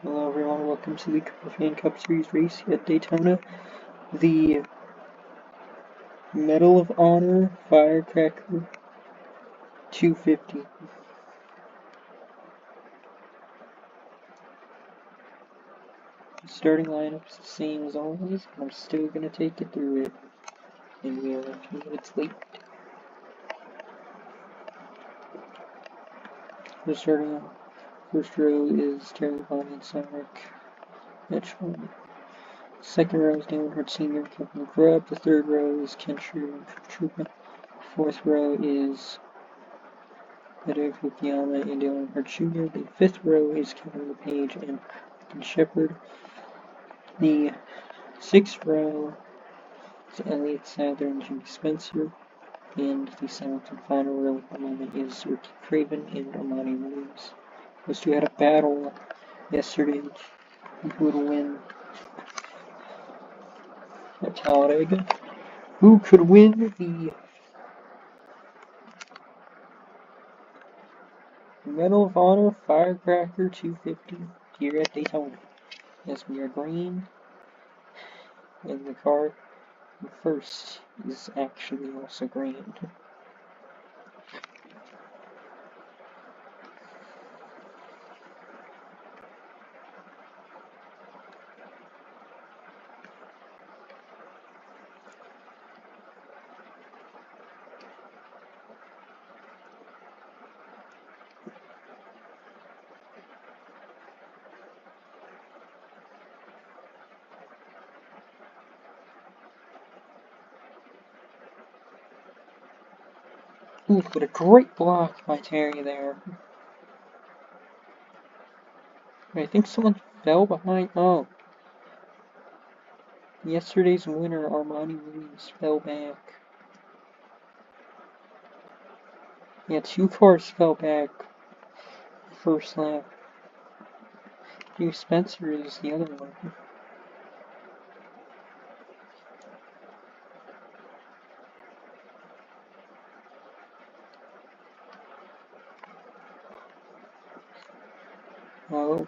Hello everyone, welcome to the Koopafan Cup Series race at Daytona. The Medal of Honor Firecracker 250. The starting lineup's the same as always, and I'm still going to take it through it. And we are a few minutes late. So starting off, first row is Terry Vaughn and Sonic Mitchell. Second row is Dan Hart Sr. and Kevin Grubb. The third row is Ken Schrader and Troopa. Fourth row is Hideo Fukuyama and Dale Earnhardt Jr. The fifth row is Kevin LePage and Ken Shepard. The sixth row is Elliott Sadler and Jimmy Spencer. And the seventh and final row at the moment is Ricky Craven and Amani Williams. Those two had a battle yesterday who would win at Talladega. Who could win the Medal of Honor Firecracker 250 here at Daytona? As we are green, and the car first is actually also green. Ooh, what a great block by Terry there. I think someone fell behind. Oh. Yesterday's winner, Armani Williams, fell back. Yeah, two cars fell back the first lap. Jimmy Spencer is the other one. Oh,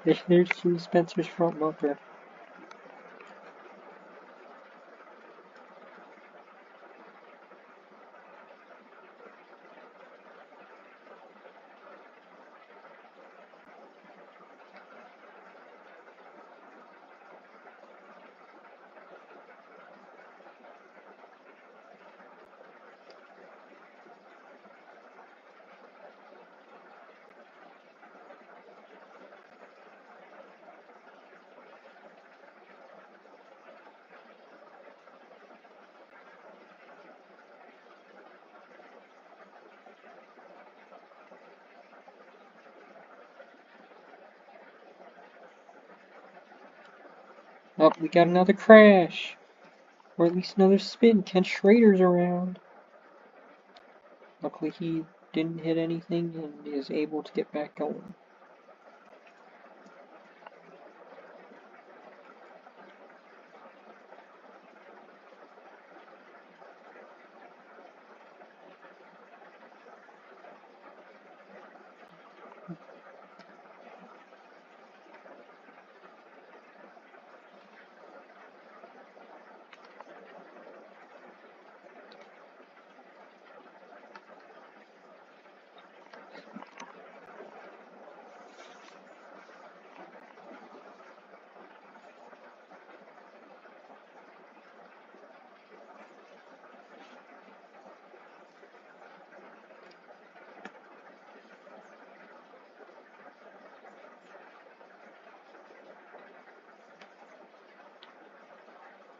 there's Jimmy Spencer's front bumper. Oh, we got another crash. Or at least another spin. Ken Schrader's around. Luckily he didn't hit anything and is able to get back going.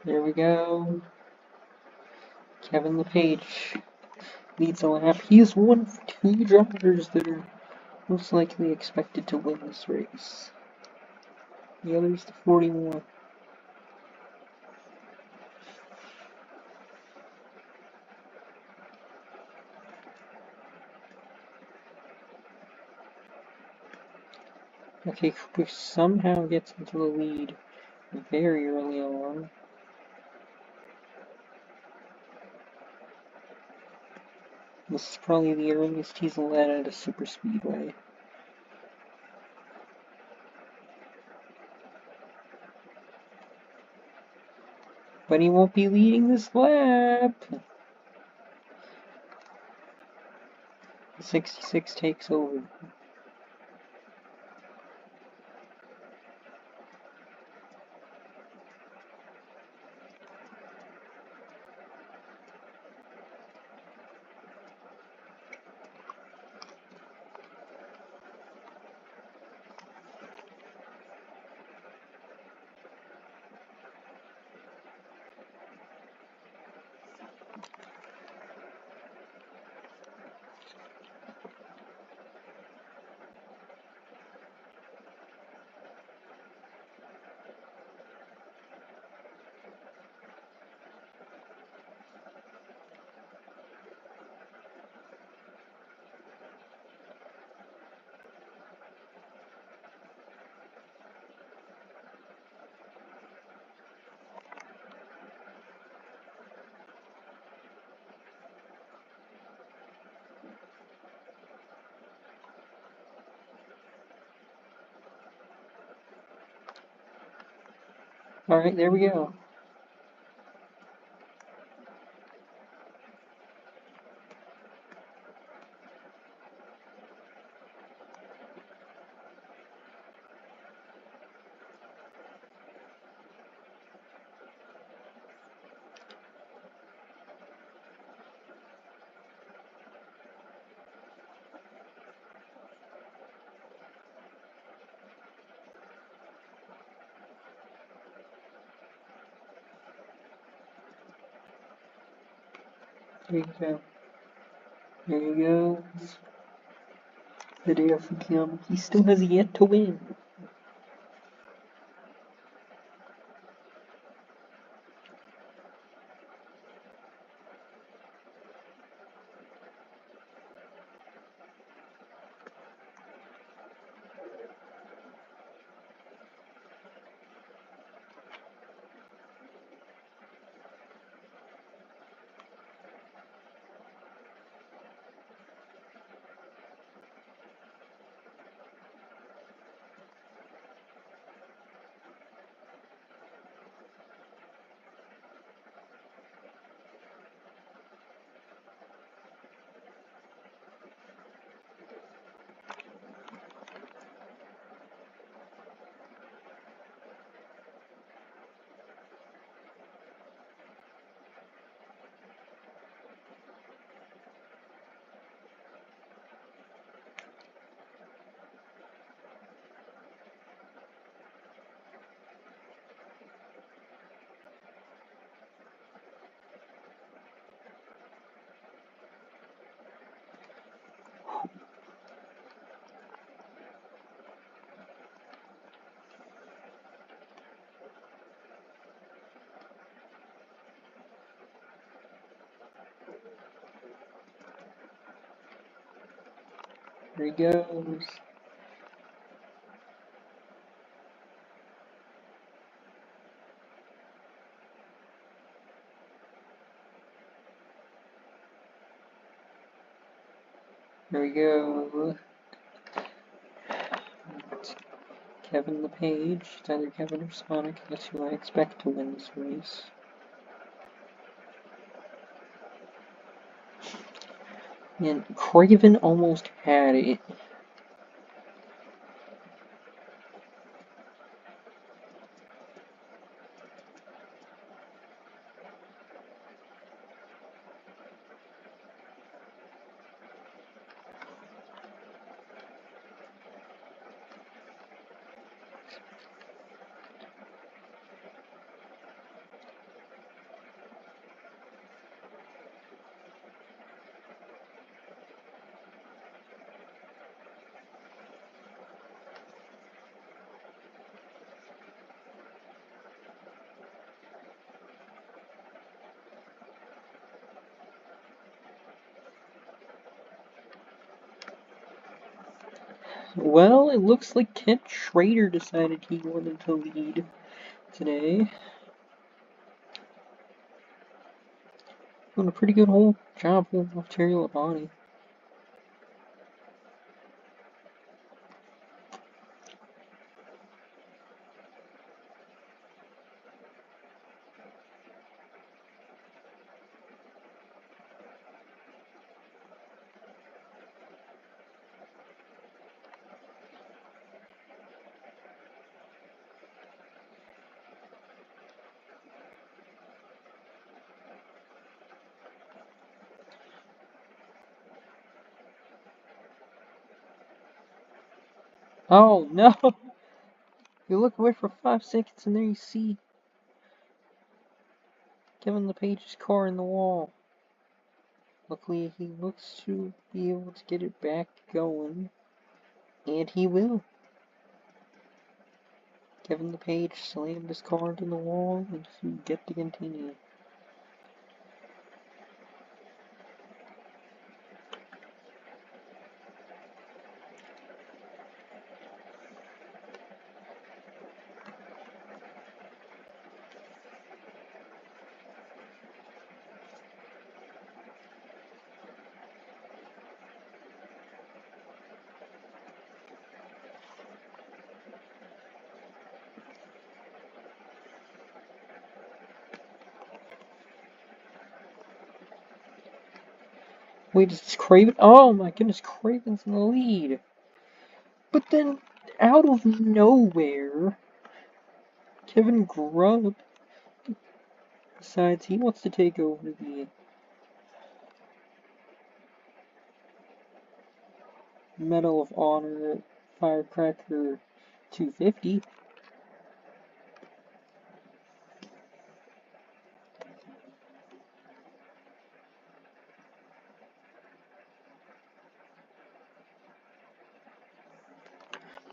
There we go. Kevin LePage leads the lap. He is one of two drivers that are most likely expected to win this race. The other's the 41. Okay, Cooper somehow gets into the lead very early on. This is probably the earliest he's led at a super speedway. But he won't be leading this lap. 66 takes over. Alright, there we go. There you go. There you go. Hideo Fukuyama. He still has yet to win. There he goes. There we go. Kevin LePage. It's either Kevin or Sonic. That's who I expect to win this race. And Craven almost had it. Well, it looks like Kent Schrader decided he wanted to lead today. Doing a pretty good whole job with Terry Labonte. Oh no! You look away for 5 seconds and there you see Kevin LePage's car in the wall. Luckily, he looks to be able to get it back going, and he will. Kevin LePage slammed his car into the wall and he get to continue. Wait, is this Craven? Oh my goodness, Craven's in the lead. But then, out of nowhere, Kevin Grubb decides he wants to take over the Medal of Honor Firecracker 250.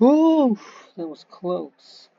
Ooh, that was close.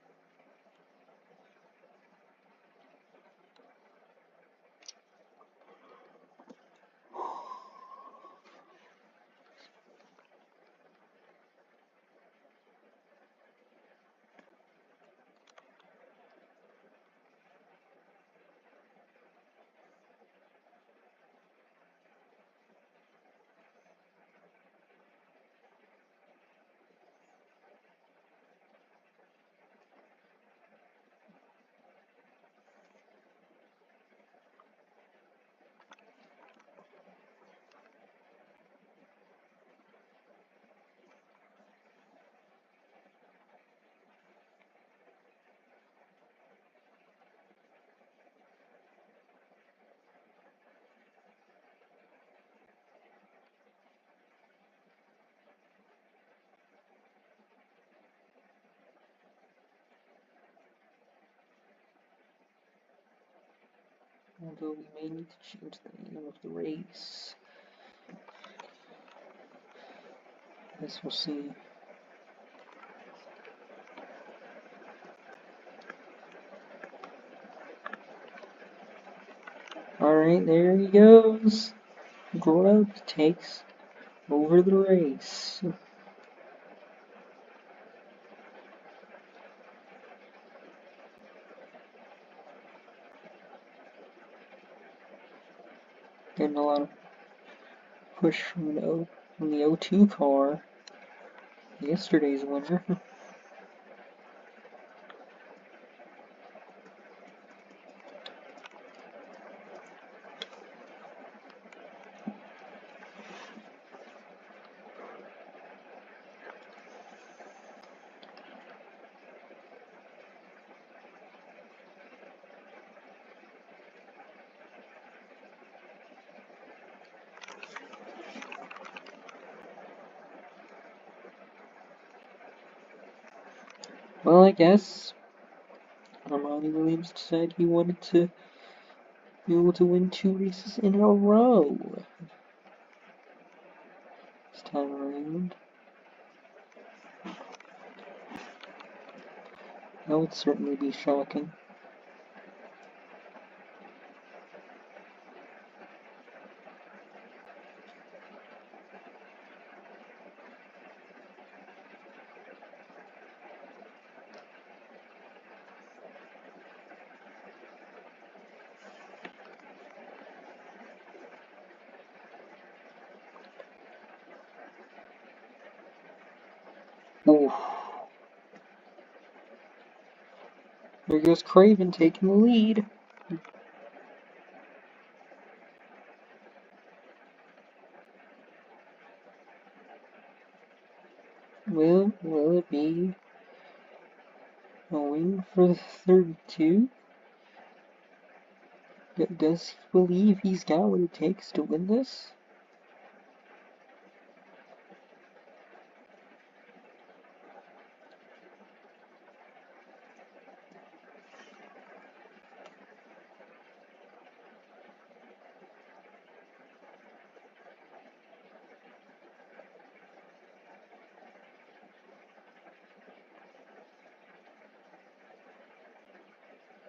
Although we may need to change the name of the race. Guess we'll see. Alright, there he goes. Grubb takes over the race. Getting a lot of push from the O2 car. Yesterday's winner. Well, I guess Armani Williams decided he wanted to be able to win 2 races in a row this time around. That would certainly be shocking. Oof. There goes Craven taking the lead. Will it be a win for the 32? Does he believe he's got what it takes to win this?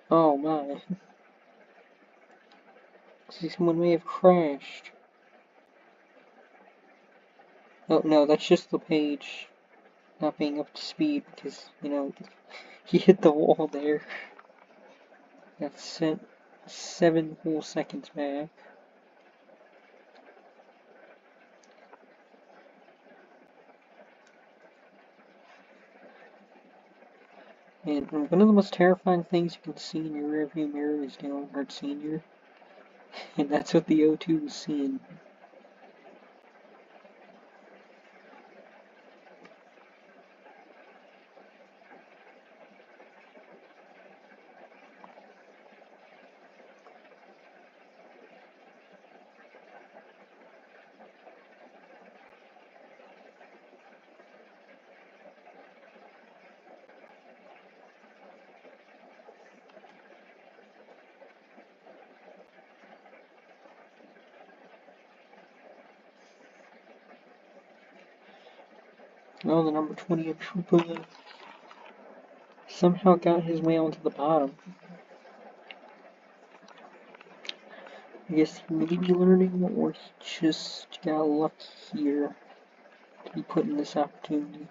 Oh my. Someone may have crashed. Oh no, that's just the page not being up to speed because, you know, he hit the wall there. That sent 7 whole seconds back. And one of the most terrifying things you can see in your rearview mirror is Dale Earnhardt Sr. And that's what the O2 was seeing. Well, the number 20 of Trooper somehow got his way onto the bottom. I guess he may be learning, or he just got lucky here to be put in this opportunity.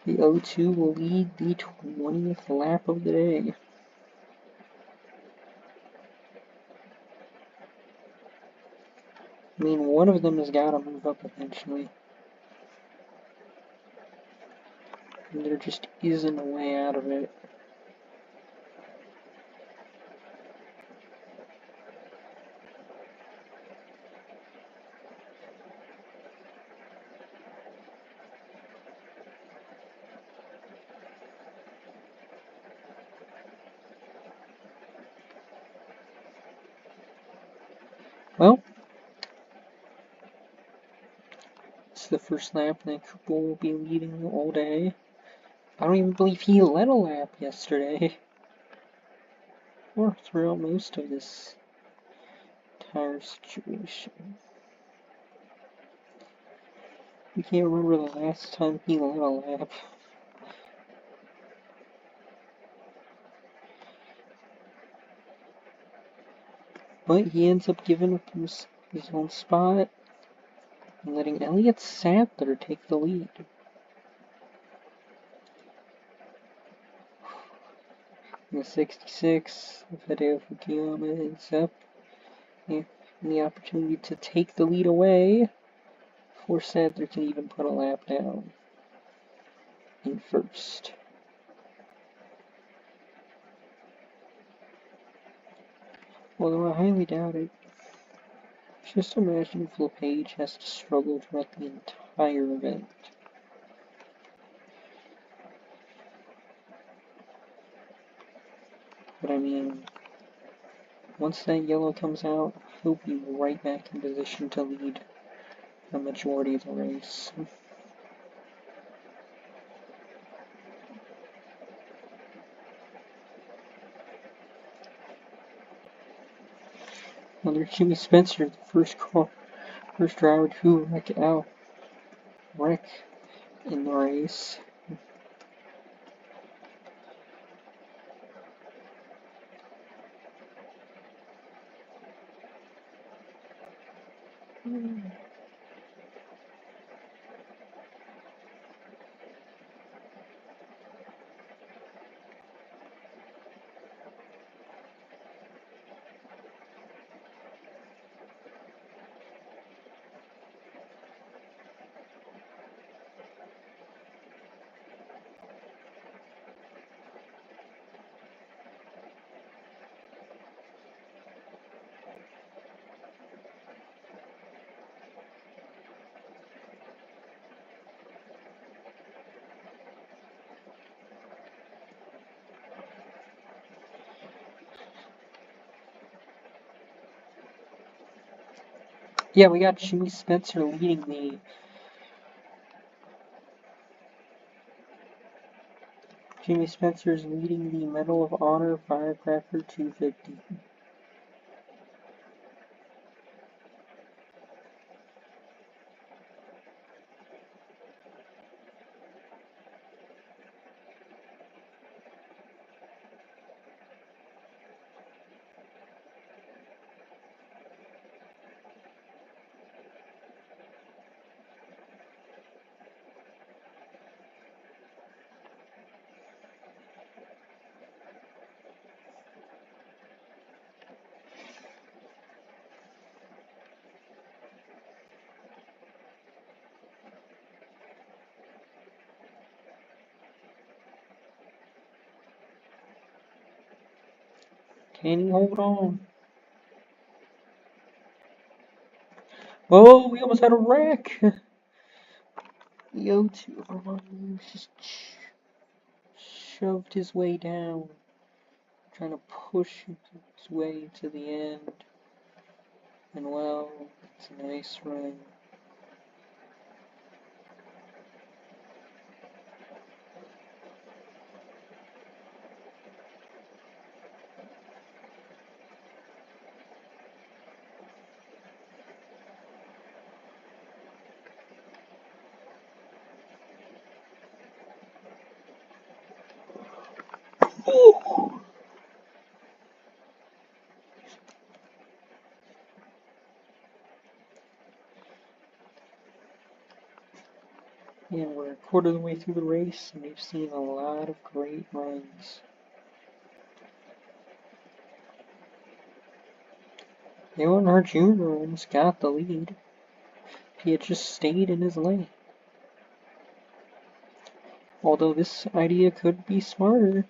The O2 will lead the 20th lap of the day. I mean, one of them has got to move up eventually. And there just isn't a way out of it. Well, it's the first lap that Cooper will be leading all day. I don't even believe he led a lap yesterday. Or throughout most of this entire situation. We can't remember the last time he led a lap. But he ends up giving up his own spot and letting Elliott Sadler take the lead. In the 66, Hideo Fukuyama ends up in the opportunity to take the lead away before Sadler can even put a lap down in first. Although I highly doubt it. Just imagine if LePage has to struggle throughout the entire event. But I mean, once that yellow comes out, he'll be right back in position to lead the majority of the race. Under Jimmy Spencer, the first driver to wreck in the race. Yeah, we got Jimmy Spencer leading the Jimmy Spencer's leading the Medal of Honor Firecracker 250. Can he hold on? Oh, we almost had a wreck. The O2 Vermont just shoved his way down, trying to push his way to the end. And well, it's a nice run. And we're a quarter of the way through the race, and we've seen a lot of great runs. Dale Earnhardt Jr. almost got the lead. He had just stayed in his lane. Although this idea could be smarter.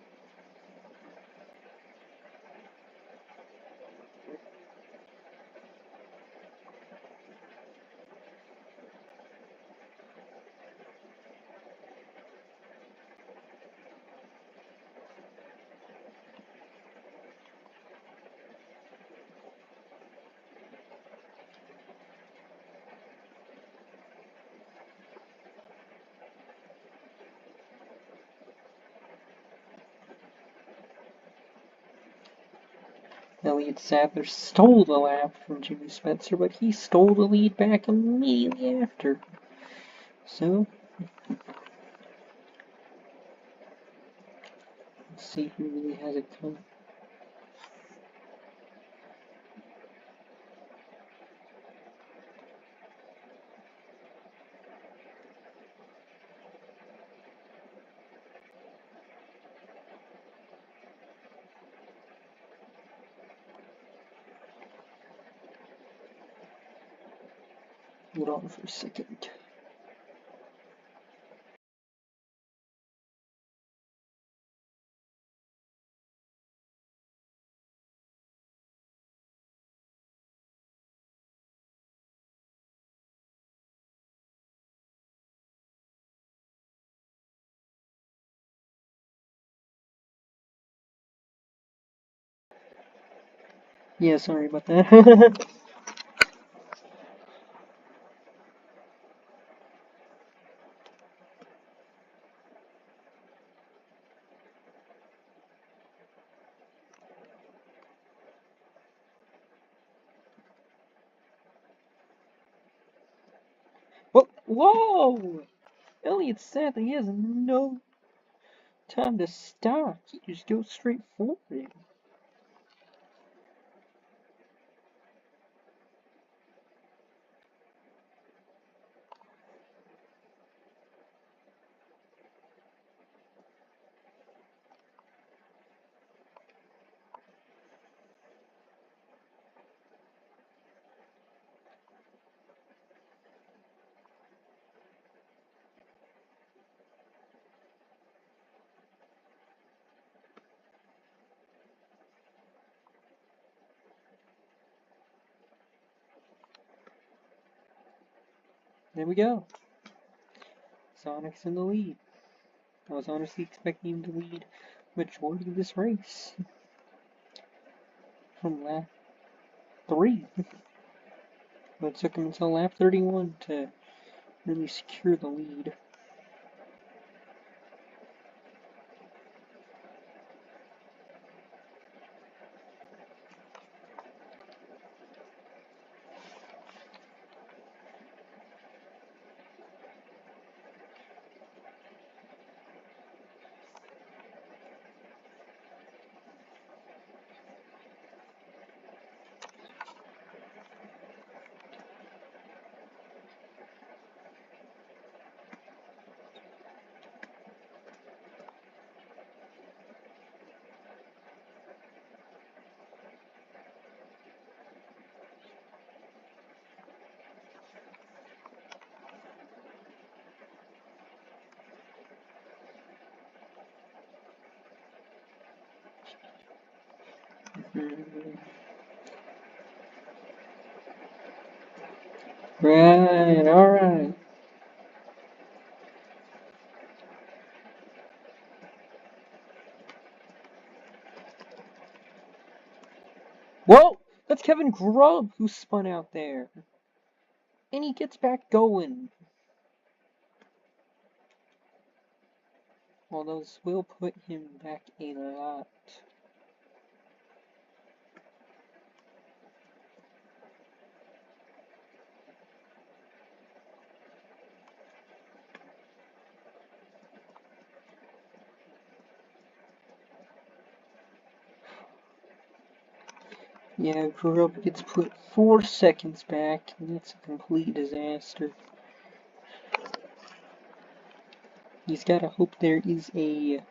Elliott Sadler stole the lap from Jimmy Spencer, but he stole the lead back immediately after. So, let's see who really has it coming. Hold on for a second. Yeah, sorry about that. Whoa! Elliott Sadler, he has no time to stop. He just goes straight forward. There we go. Sonic's in the lead. I was honestly expecting him to lead majority of this race. From lap 3. But it took him until lap 31 to really secure the lead. Right, alright. Whoa! That's Kevin Grubb who spun out there. And he gets back going. Well, those will put him back a lot. Yeah, Grubb gets put 4 seconds back, and that's a complete disaster. He's gotta hope there is a...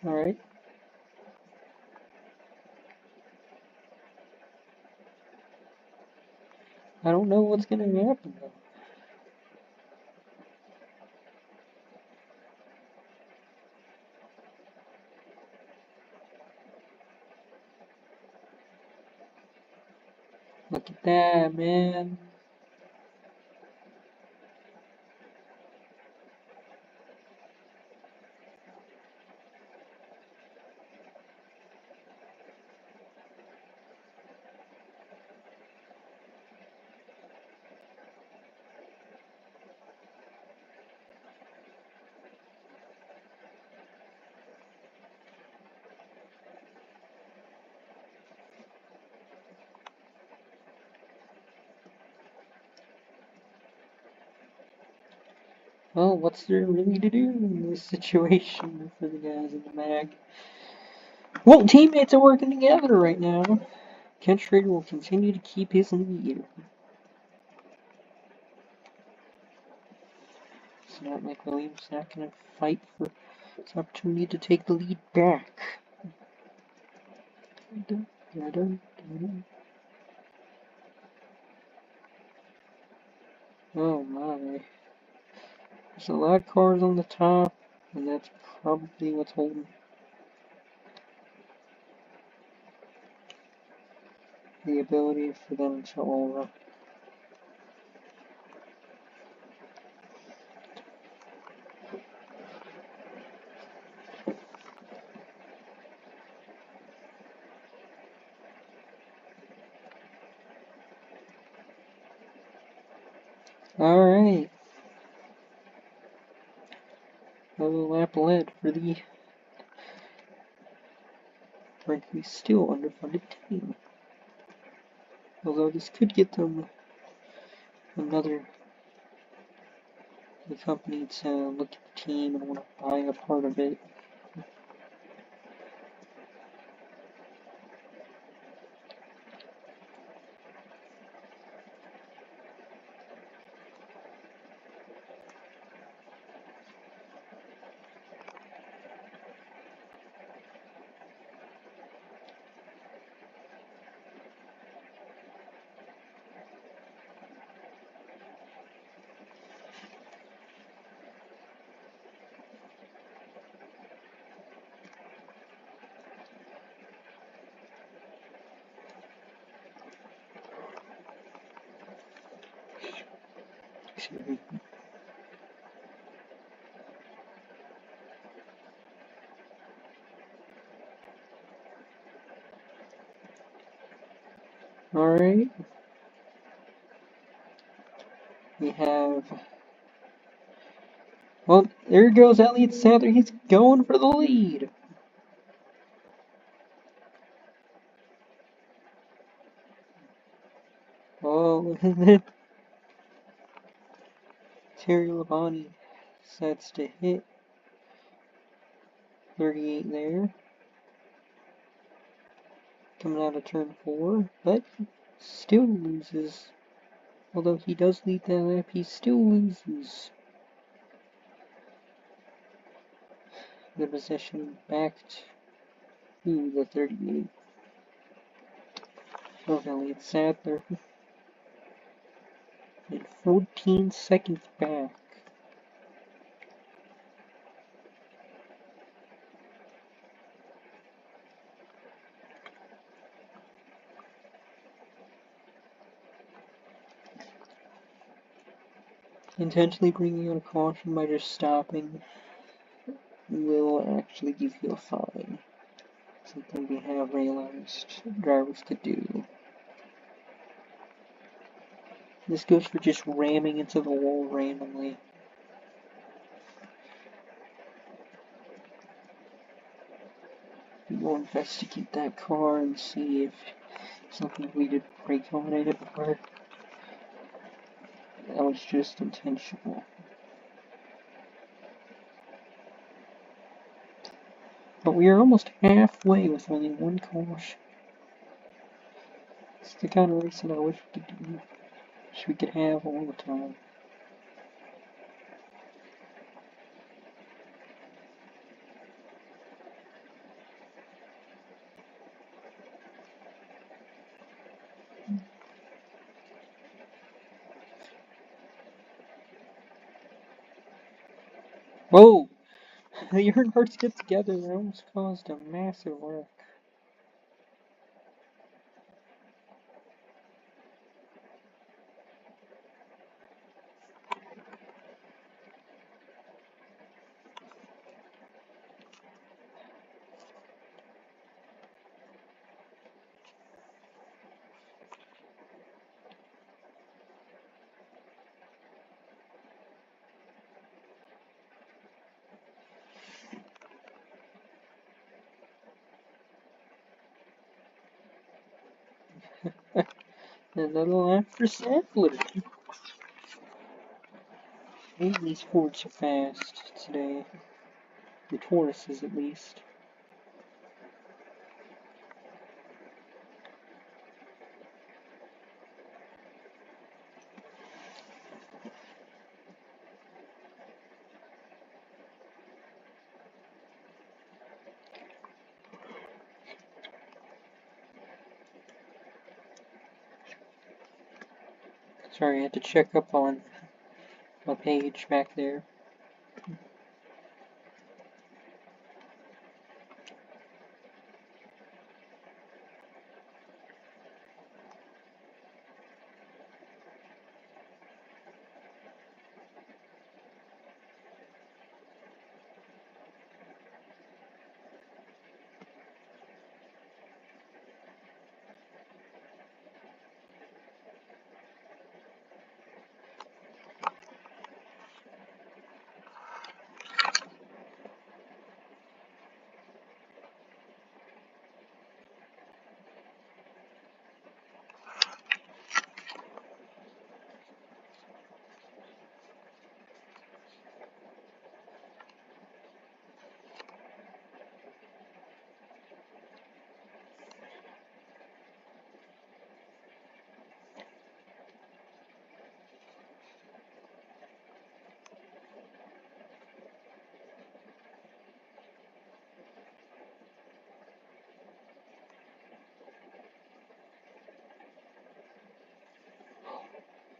Alright. I don't know what's gonna happen though. Look at that, man. Well, what's there really to do in this situation for the guys in the mag? Well, teammates are working together right now. Kent Schrader will continue to keep his lead. It's not like Williams not going to fight for his opportunity to take the lead back. Oh my. There's a lot of cars on the top, and that's probably what's holding the ability for them to all. Alright. Another lap led for the frankly still underfunded team. Although this could get them another company to look at the team and want to buy a part of it. Alright. We have... Well, there goes Elliott Sadler. He's going for the lead. And then Terry Labonte sets to hit 38 there. Coming out of turn 4, but still loses. Although he does lead that lap, he still loses. The possession back to the 38 of Elliott Sadler. And 14 seconds back. Intentionally bringing on a caution by just stopping will actually give you a fine. Something we have realized drivers could do. This goes for just ramming into the wall randomly. We'll investigate that car and see if something we did brake on it or that was just intentional. But we are almost halfway with only one caution. It's the kind of racing I wish we could have all the time. Whoa! The Earnhardts get together and almost caused a massive wreck. Another lap for Sadler. These Fords are fast today. The Tauruses, at least. Sorry, I had to check up on my page back there.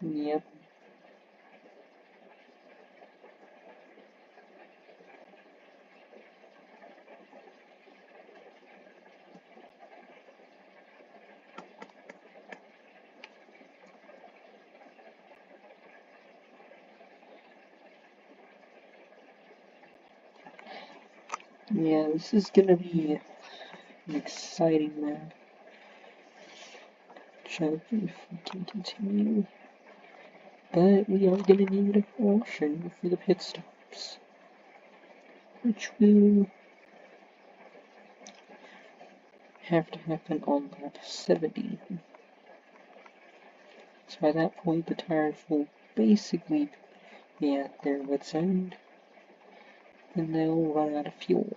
Yep. Yeah, this is gonna be an exciting match. If we can continue. But we are gonna need a caution for the pit stops, which will have to happen on lap 70. So by that point, the tires will basically be at their wit's end, and they'll run out of fuel.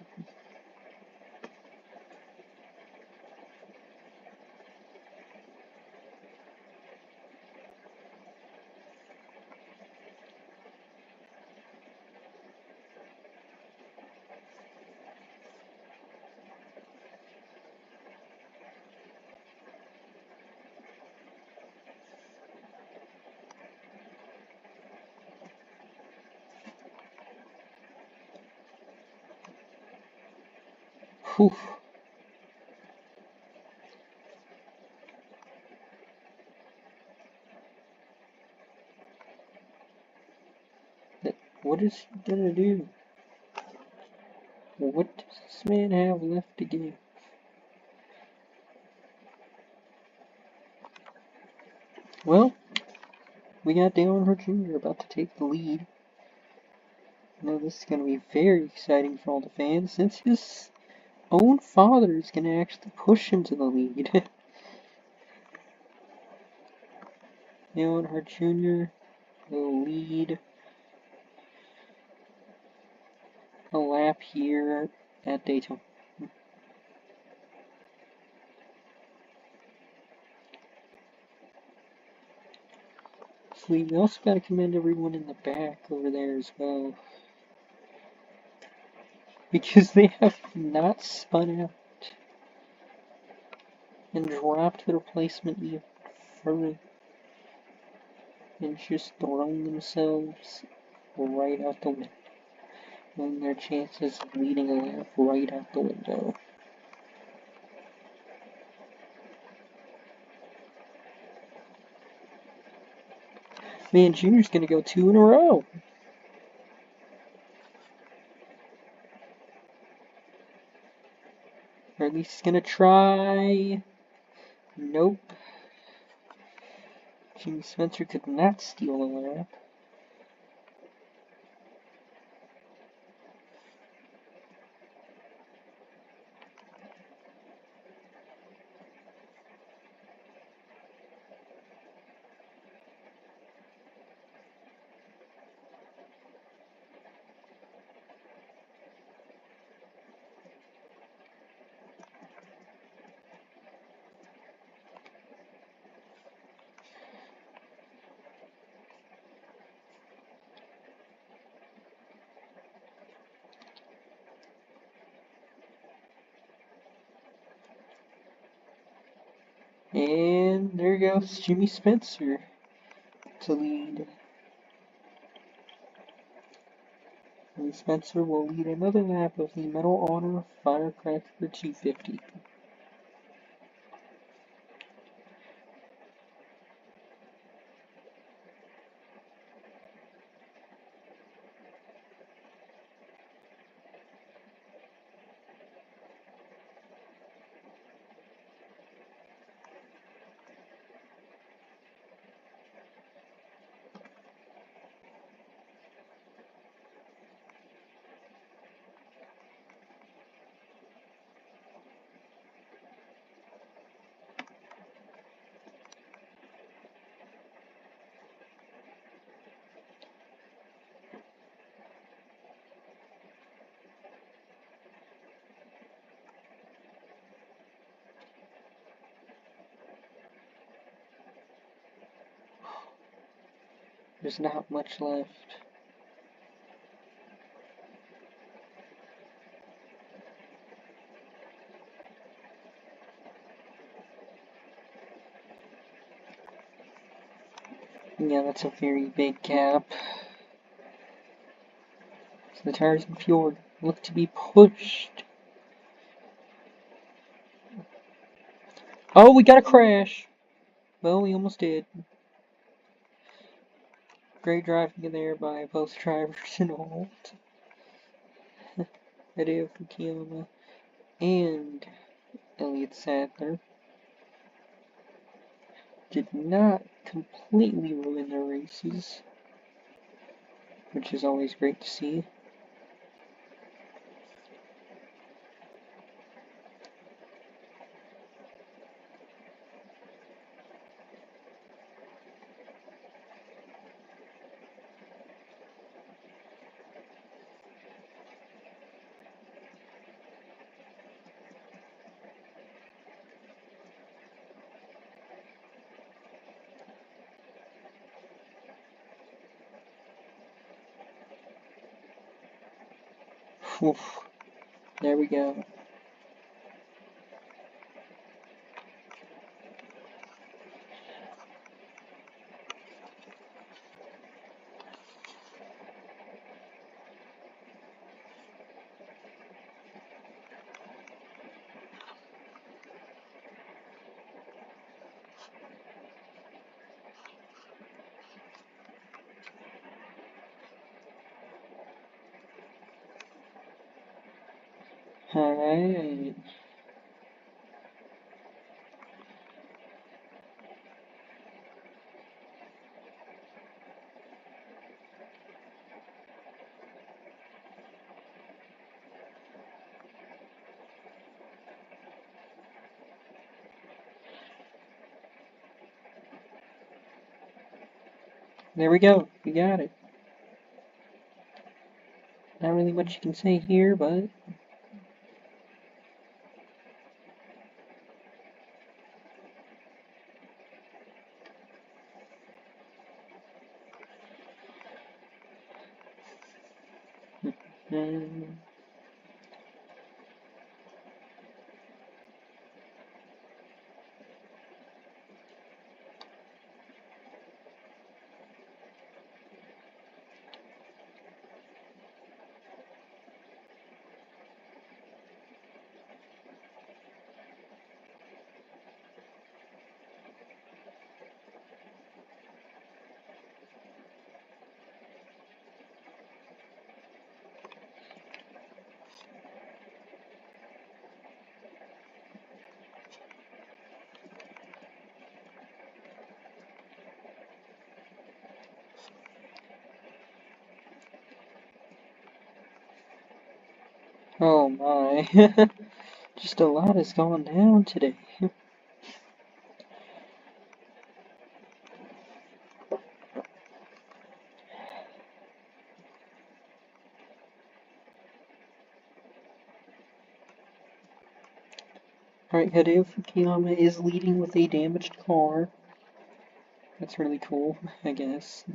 Whew. What is he gonna do? What does this man have left to give? Well, we got Dale Earnhardt Jr. about to take the lead. Now this is going to be very exciting for all the fans, since his own father is going to actually push him to the lead. Dale Earnhardt Jr. will lead a lap here at Daytona. We also got to commend everyone in the back over there as well, because they have not spun out and dropped the replacement even further and just thrown themselves right out the window, and their chances of leading a lap right out the window. Man, Junior's gonna go 2 in a row. Or at least he's gonna try. Nope. Jimmy Spencer could not steal a lap. And there goes Jimmy Spencer to lead. Jimmy Spencer will lead another lap of the Medal of Honor Firecracker 250. There's not much left. Yeah, that's a very big gap. So the tires and fuel look to be pushed. Oh, we got a crash. Well, we almost did. Great driving in there by both drivers involved. Hideo Fukuyama and Elliott Sadler did not completely ruin their races, which is always great to see. Oof. There we go. Alright. There we go. We got it. Not really much you can say here, but um, oh my. Just a lot has gone down today. Alright, Hideo Fukuyama is leading with a damaged car. That's really cool, I guess.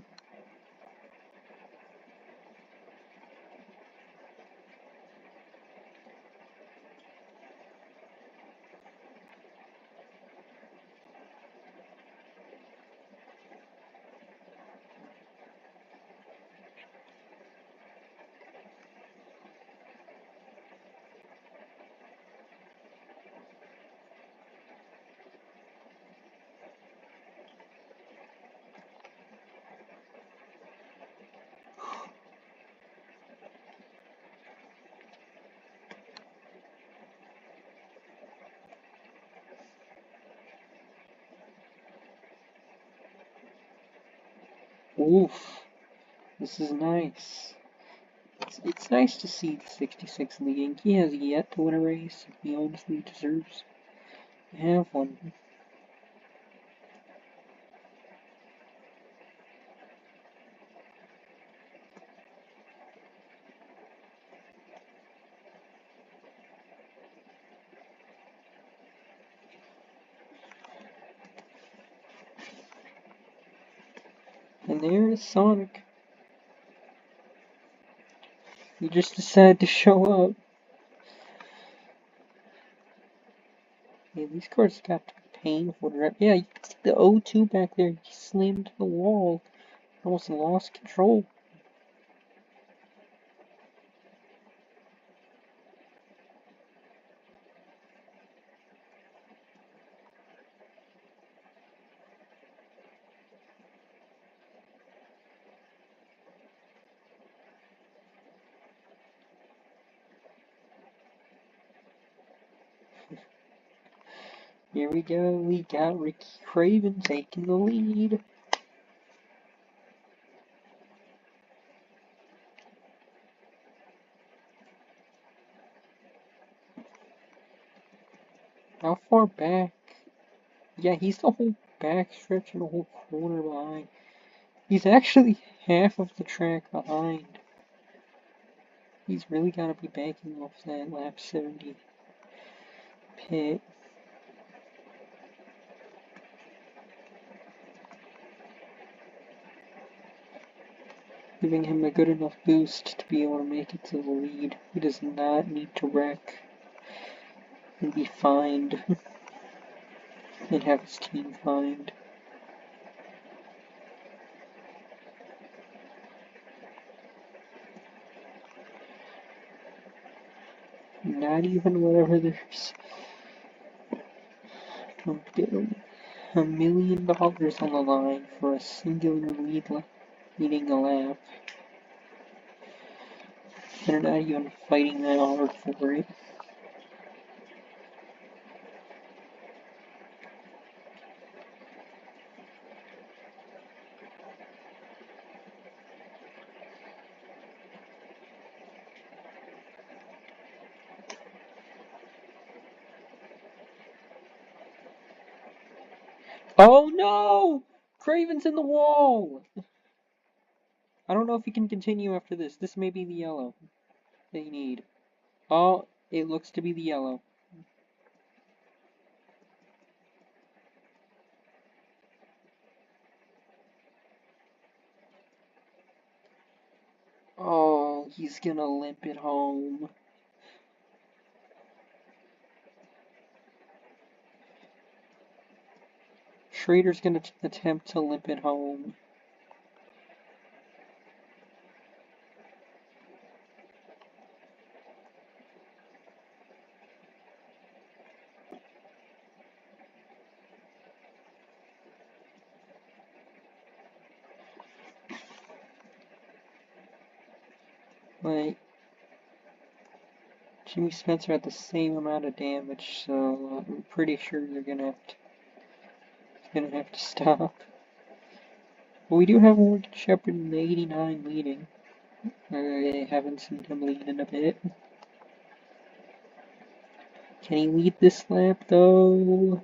Oof. This is nice. It's nice to see the 66 in the game. He has yet to win a race. He honestly deserves to have one. And there is Sonic. He just decided to show up. Yeah, these cars got to be painful to drive. Yeah, you can see the O2 back there. He slammed into the wall. Almost lost control. Here we go. We got Ricky Craven taking the lead. How far back? Yeah, he's the whole back stretch and the whole corner behind. He's actually half of the track behind. He's really got to be backing off that lap 70 pit. giving him a good enough boost to be able to make it to the lead. He does not need to wreck and be fined and have his team fined. Not even whenever there's $1 million on the line for a singular leading a lap. They're not even fighting that hard for it. Oh no! Craven's in the wall! I don't know if he can continue after this. This may be the yellow they need. Oh, it looks to be the yellow. Oh, he's gonna limp it home. Schrader's gonna attempt to limp it home. Like, Jimmy Spencer had the same amount of damage, so I'm pretty sure you're gonna have to stop. But we do have Morgan Shepherd in the 89 leading. I haven't seen him lead in a bit. Can he lead this lap though?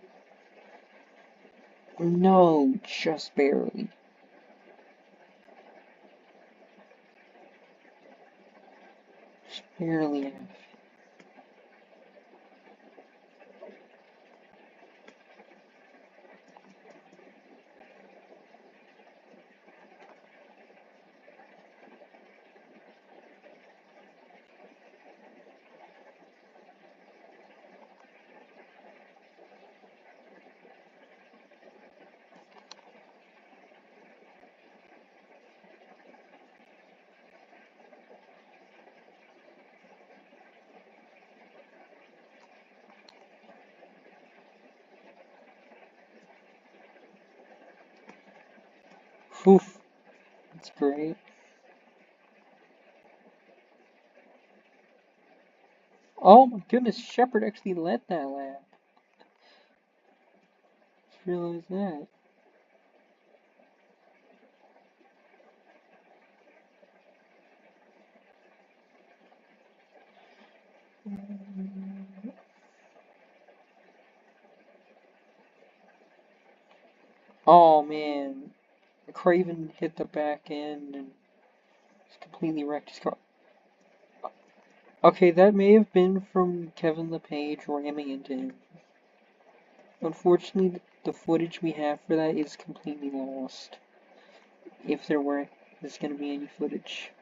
No, just barely. Just barely enough. Oof, that's great. Oh my goodness, Shepard actually led that lap. Just realized that. Oh man, Craven hit the back end and just completely wrecked his car. Okay, that may have been from Kevin LePage ramming into him. Unfortunately, the footage we have for that is completely lost. If there's gonna be any footage.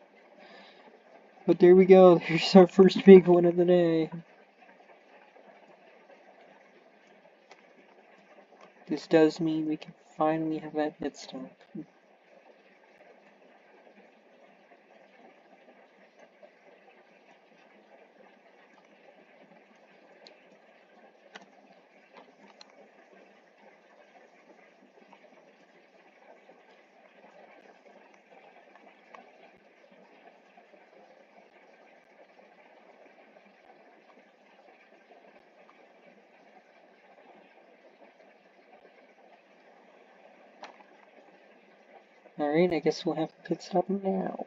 But there we go, there's our first big one of the day. This does mean we can finally have that pit stop. Alright, I guess we'll have the pit stop now.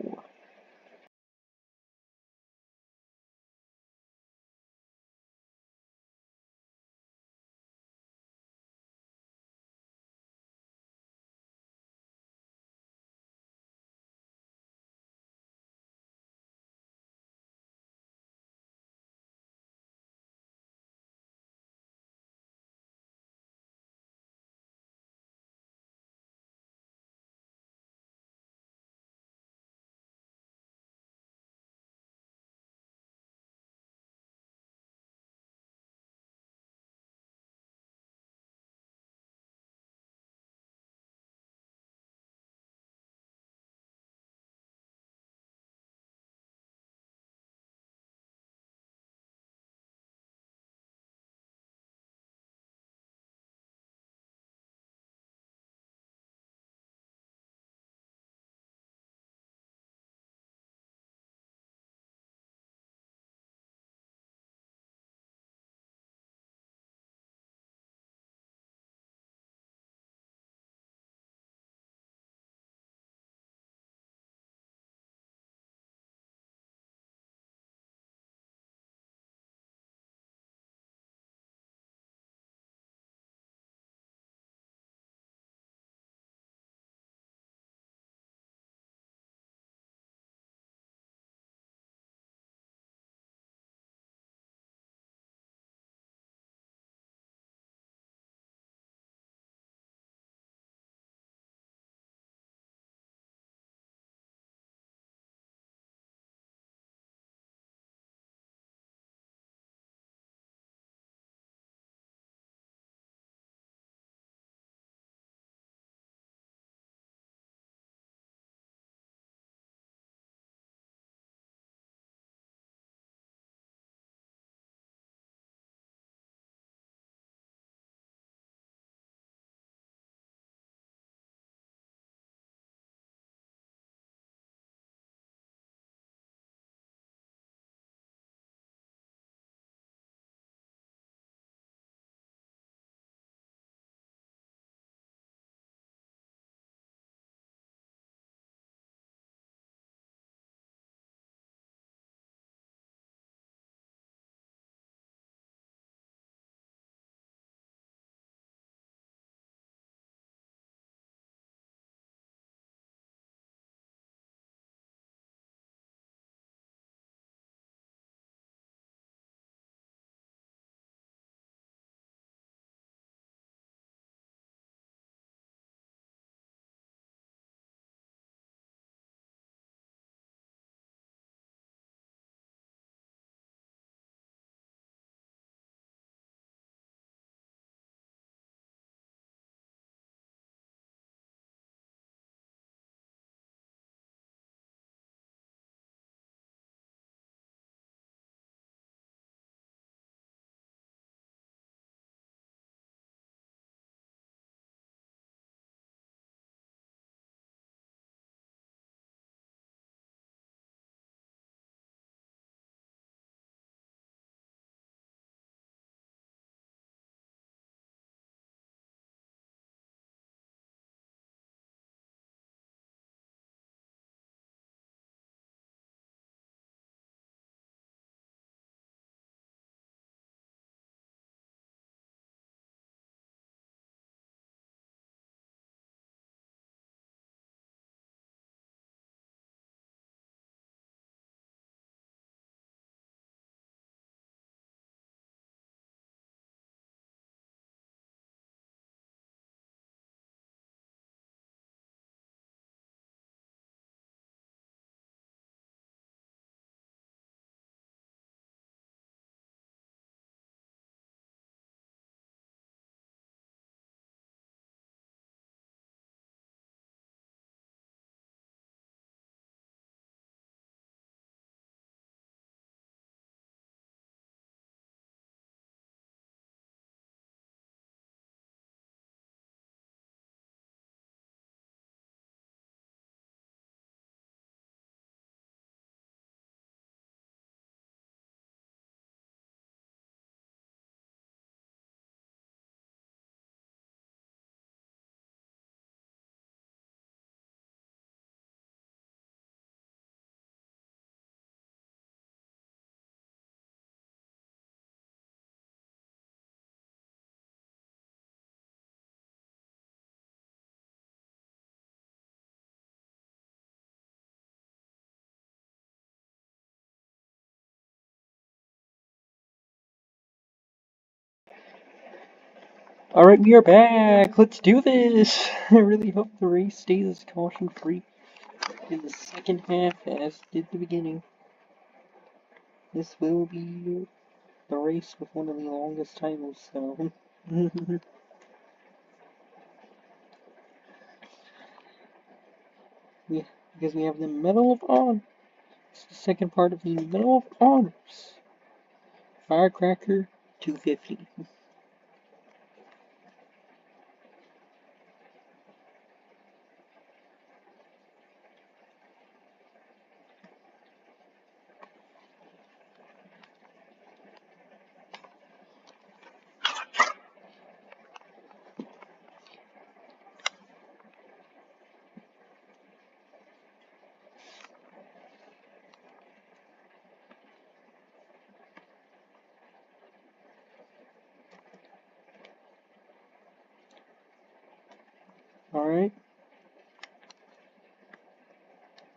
Alright, we are back! Let's do this! I really hope the race stays caution-free in the second half as did the beginning. This will be the race with one of the longest titles, so... because we have the Medal of Honor. It's the second part of the Medal of Honors. Firecracker 250. Alright.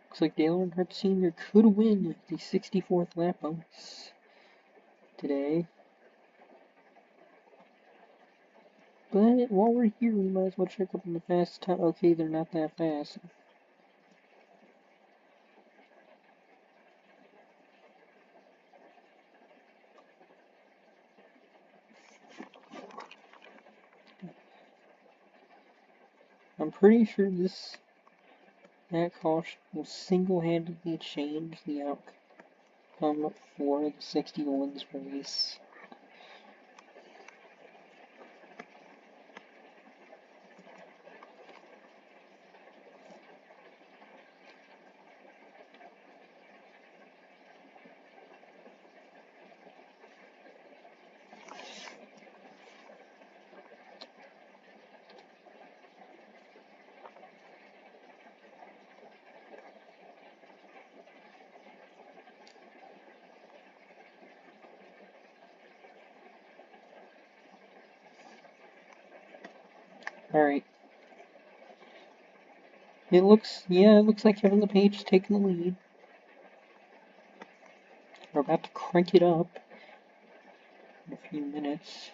Looks like Dale Earnhardt Sr. could win the 64th lap bonus today. But while we're here, we might as well check up on the fast time. Okay, they're not that fast. I'm pretty sure that caution will single-handedly change the outcome for the 61's race. Alright. It looks like Kevin LePage is taking the lead. We're about to crank it up in a few minutes.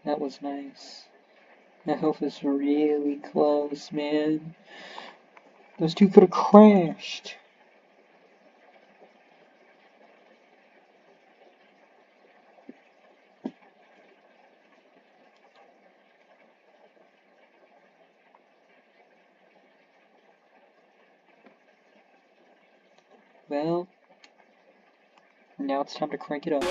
That was nice. That was really close, man. Those two could have crashed. Well, now it's time to crank it up.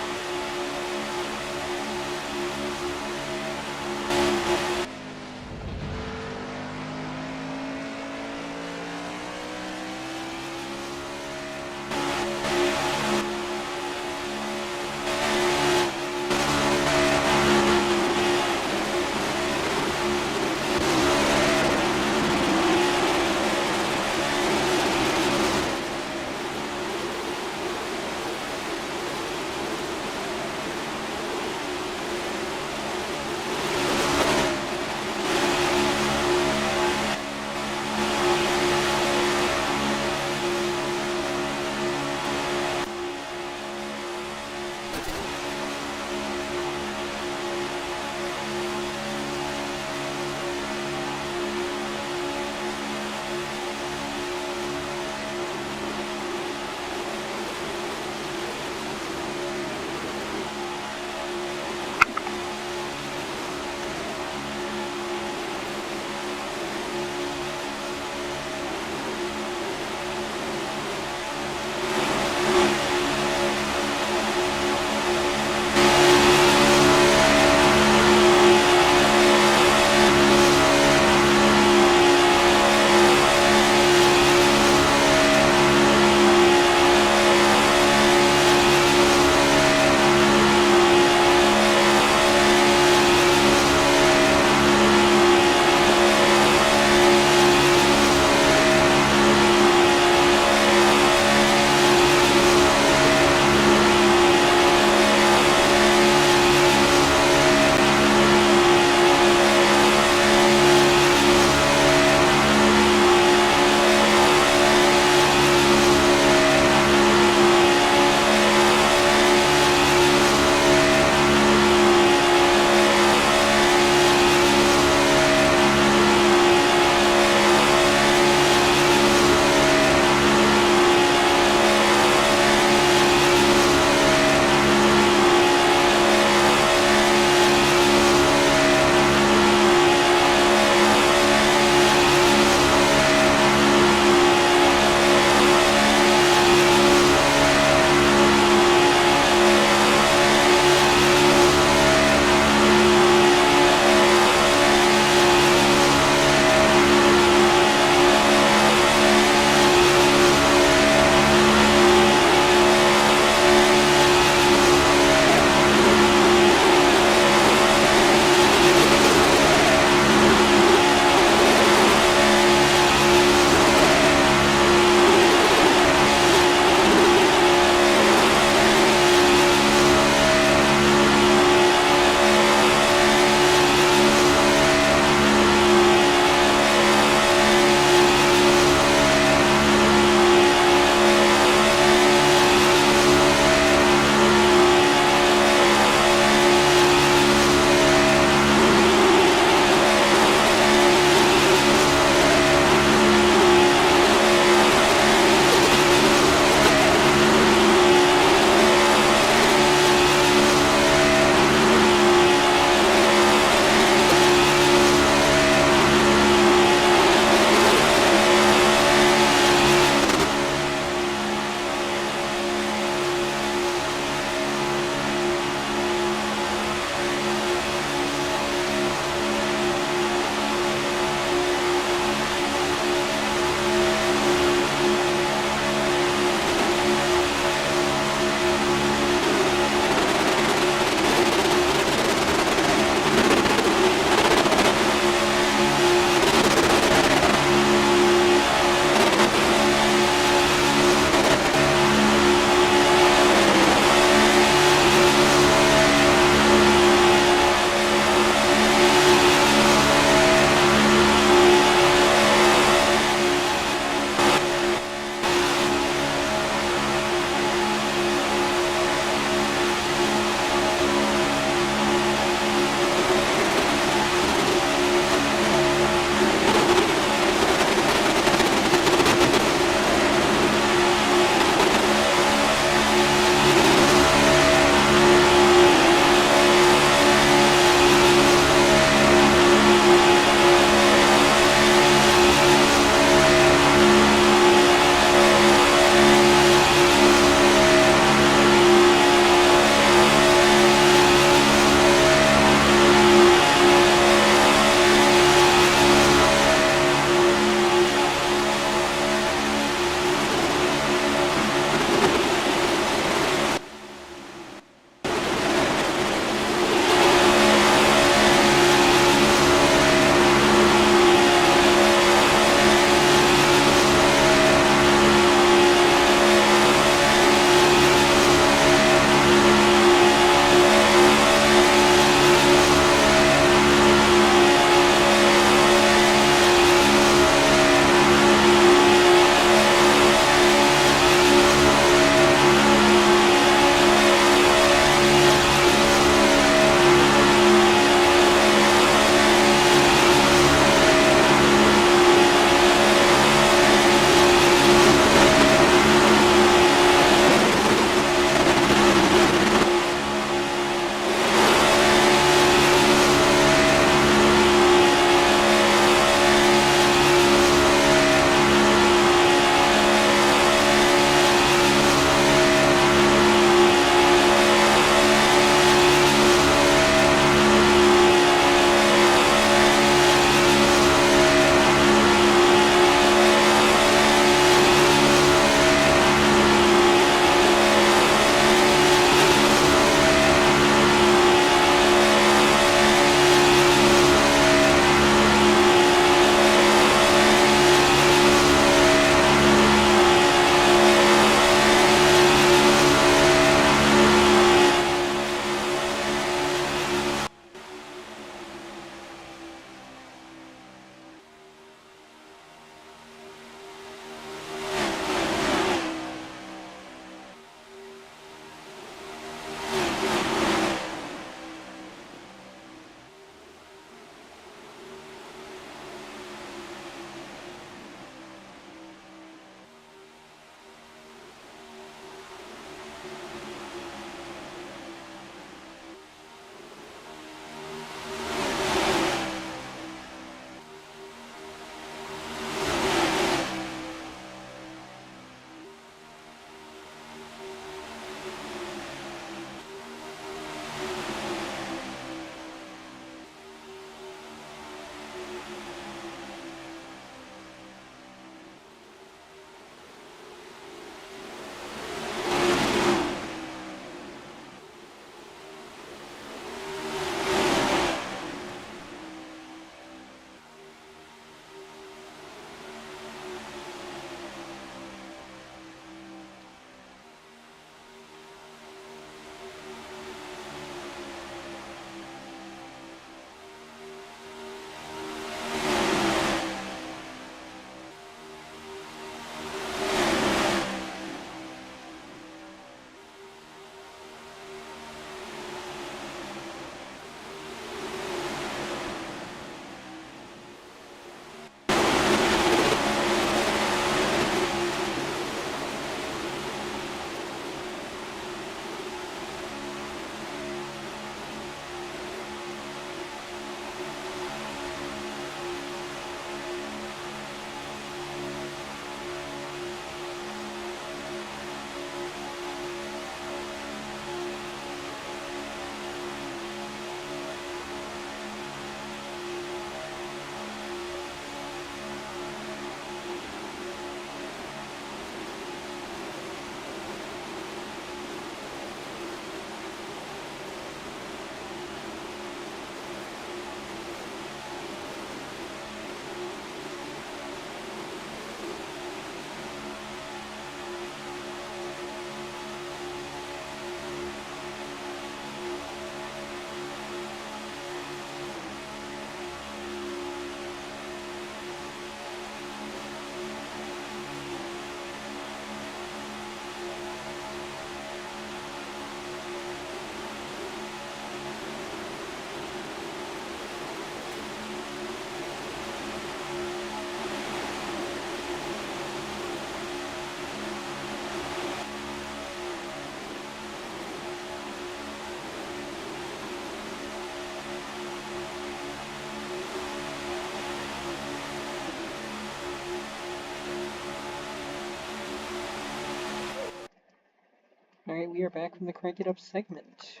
Alright, we are back from the Crank It Up segment.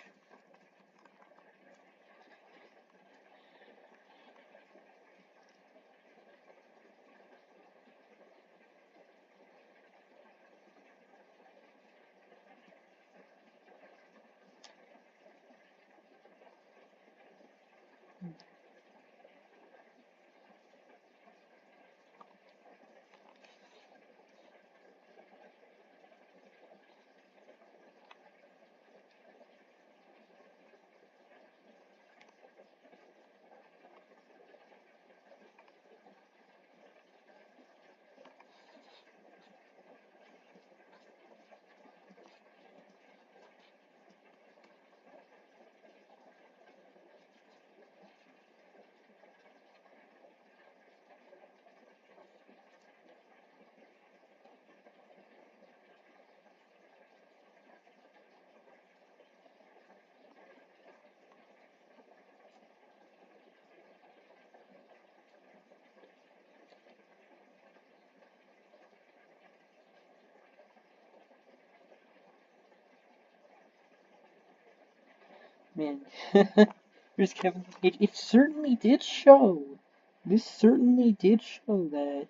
Man, there's Kevin. It certainly did show. This certainly did show that.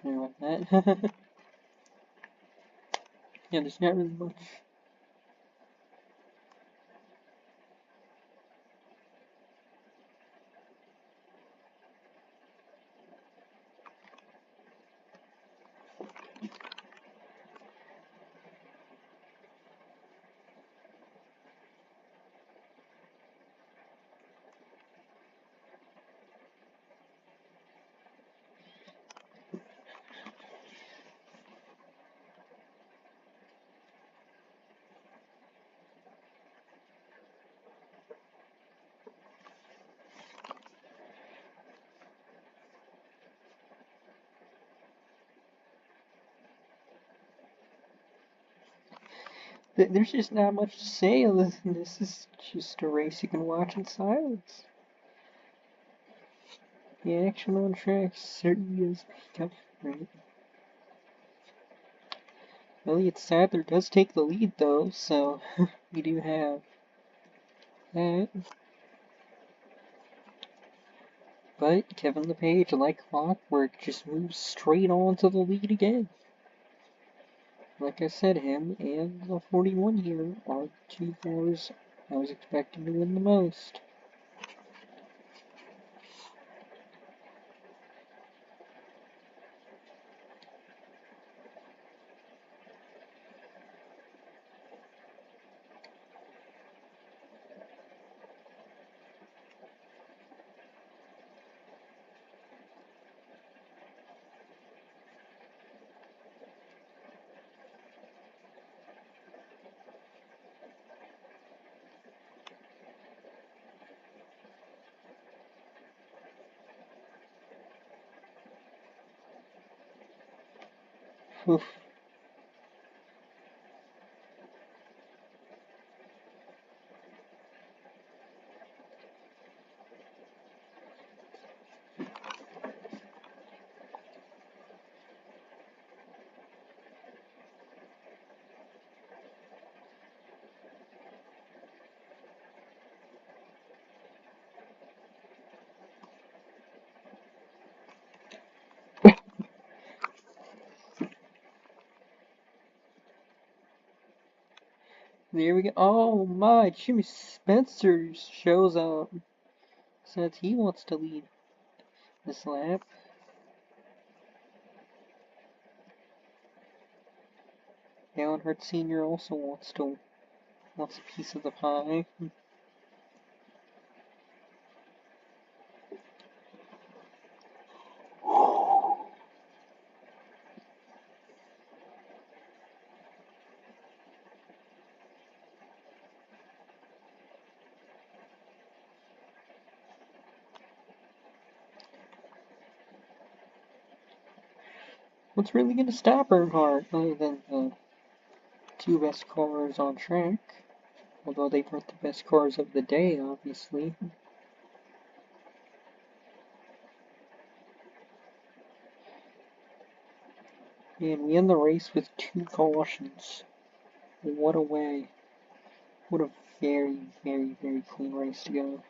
Sorry about that. Yeah, there's not really much. There's just not much to say other than this is just a race you can watch in silence. The action on track certainly is picking up, right? Elliott Sadler does take the lead though, so we do have that. But Kevin LePage, like clockwork, just moves straight on to the lead again. Like I said, him and the 41 here are the two cars I was expecting to win the most. Oof. There we go. Oh my, Jimmy Spencer shows up. Says he wants to lead this lap. Dale Earnhardt Sr. also wants a piece of the pie. What's really going to stop Earnhardt other than the two best cars on track? Although they weren't the best cars of the day, obviously. And we end the race with 2 cautions. What a way. What a very, very, very clean race to go.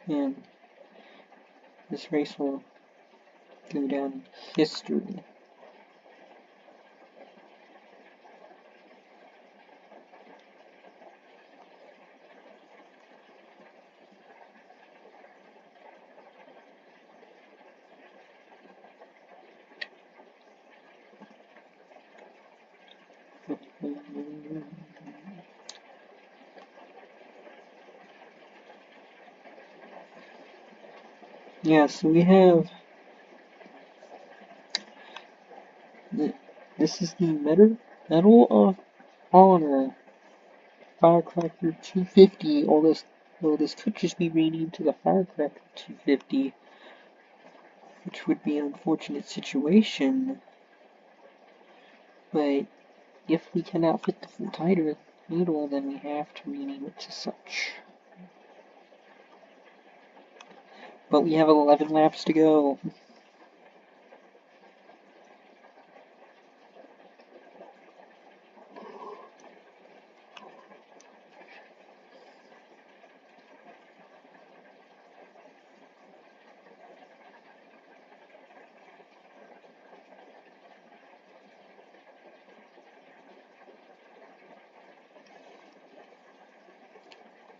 And this race will go down in history. Yeah, so we have this is the Medal of Honor Firecracker 250, although this could just be renamed to the Firecracker 250, which would be an unfortunate situation. But if we cannot fit the full title, then we have to rename it to such. But we have 11 laps to go.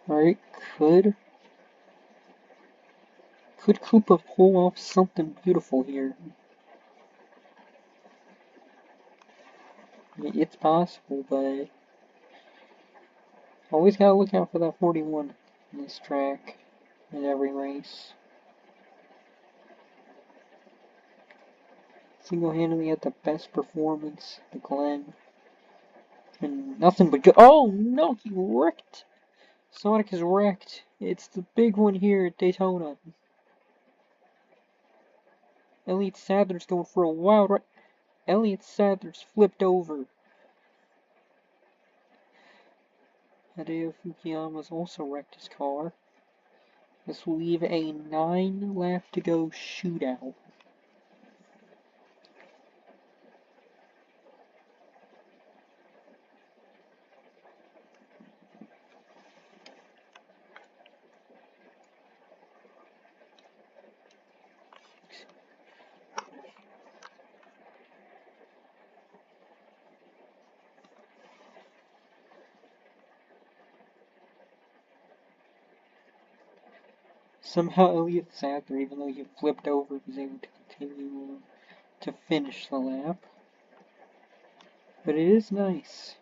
Alright, could Koopa pull off something beautiful here? It's possible, but always gotta look out for that 41 in this track, in every race. Single-handedly had the best performance, the Glen, and nothing but good. Oh no, he wrecked! Sonic is wrecked. It's the big one here at Daytona. Elliott Sadler's going for a wild ride. Elliott Sadler's flipped over. Hideo Fukuyama's also wrecked his car. This will leave a 9 lap to go shootout. Somehow Elliott Sadler, even though he flipped over, was able to continue to finish the lap. But it is nice.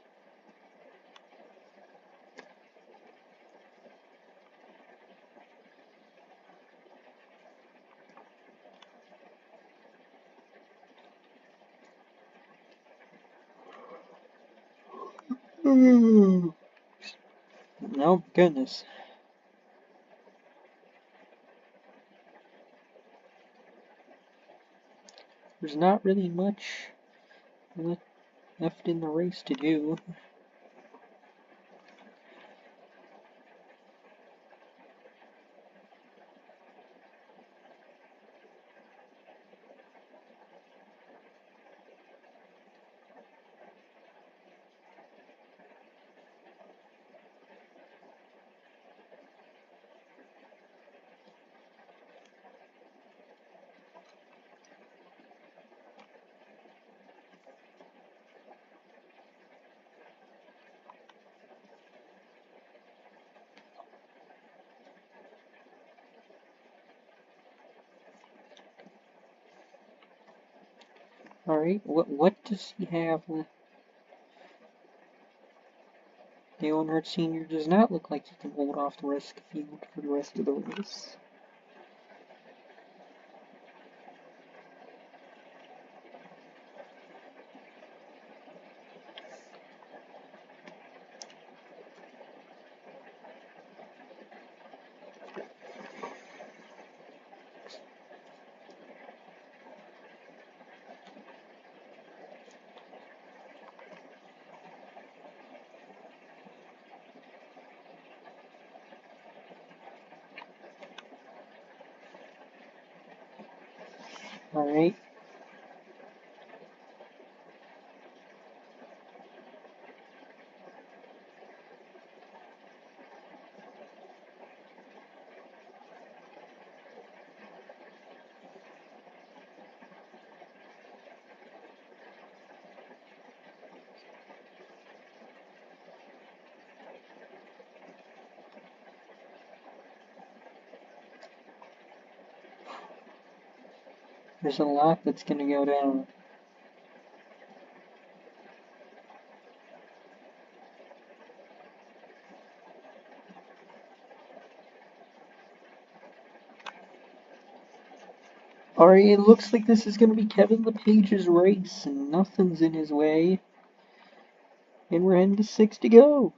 Oh goodness. There's not really much left in the race to do. Alright, what does he have left? Dale Earnhardt Sr. does not look like he can hold off the rest of the field for the rest of the race. Alright. There's a lot that's gonna go down. Alright, it looks like this is gonna be Kevin LePage's race, and nothing's in his way. And we're heading to 6 to go.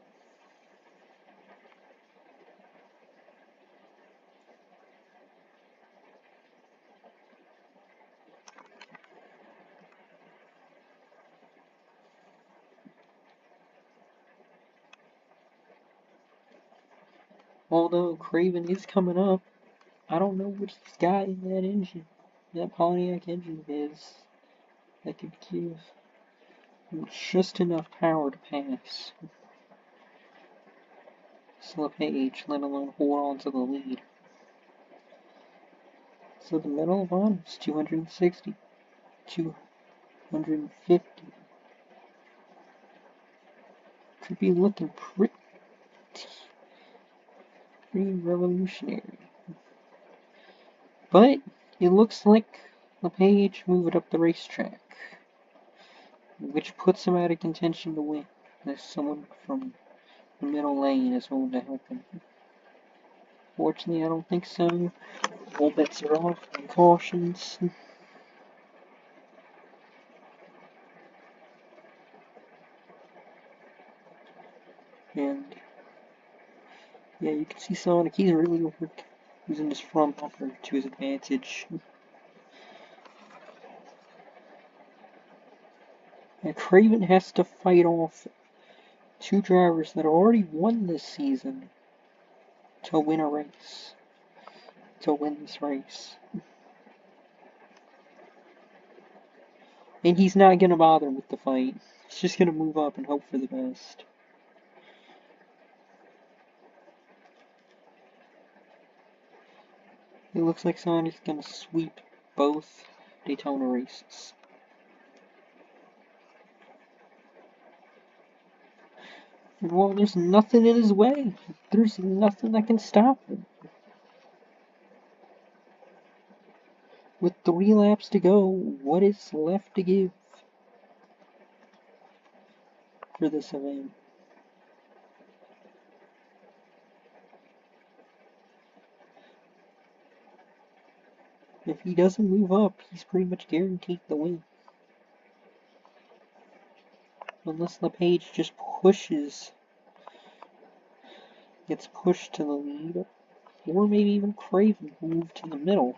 Although Craven is coming up, I don't know what he's got in that engine, that Pontiac engine of his, that could give just enough power to pass LePage, let alone hold on to the lead. So the Medal of Honor is 260, 250. Could be looking pretty revolutionary. But it looks like LePage moved up the racetrack, which puts him out of contention to win. There's someone from the middle lane is willing to help him. Fortunately, I don't think so. All bets are off on cautions. And yeah, you can see Sonic, he's really using his front bumper to his advantage. And Craven has to fight off two drivers that already won this season to win a race. To win this race. And he's not gonna bother with the fight. He's just gonna move up and hope for the best. It looks like Sonic's gonna sweep both Daytona races. And well, there's nothing in his way. There's nothing that can stop him. With 3 laps to go, what is left to give for this event? If he doesn't move up, he's pretty much guaranteed the win. Unless LePage just gets pushed to the lead, or maybe even Craven move to the middle.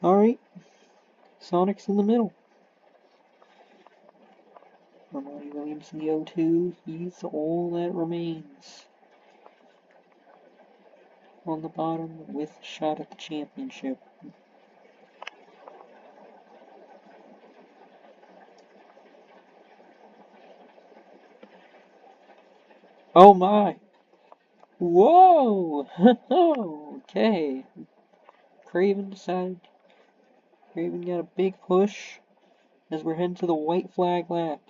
Alright, Sonic's in the middle. Ronnie Williams in the O2, he's all that remains. On the bottom with a shot at the championship. Oh my! Whoa! Okay. Craven got a big push as we're heading to the white flag lap.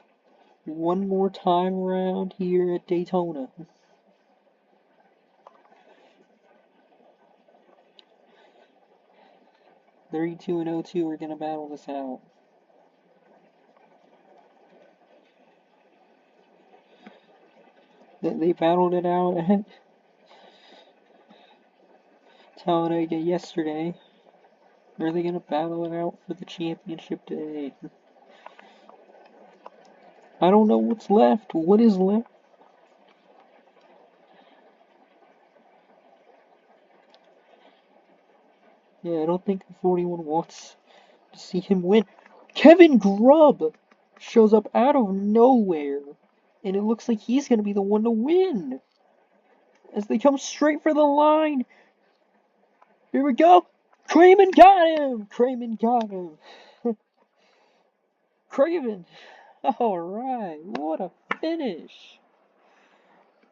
One more time around here at Daytona. .32 and 02 are gonna battle this out. They battled it out at Talladega yesterday. Are they gonna battle it out for the championship today? I don't know what's left. What is left? don't think the 41 wants to see him win. Kevin Grubb shows up out of nowhere, and it looks like he's going to be the one to win. As they come straight for the line. Here we go. Craven got him. Craven got him. Craven. All right. What a finish.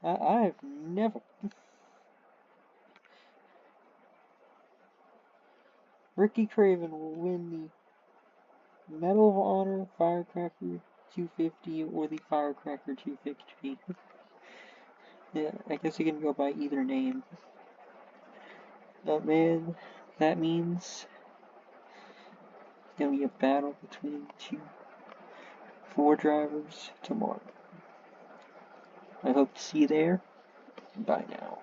I've never... Ricky Craven will win the Medal of Honor Firecracker 250 or the Firecracker 250. Yeah, I guess you can go by either name. But man, that means it's gonna be a battle between four drivers tomorrow. I hope to see you there. Bye now.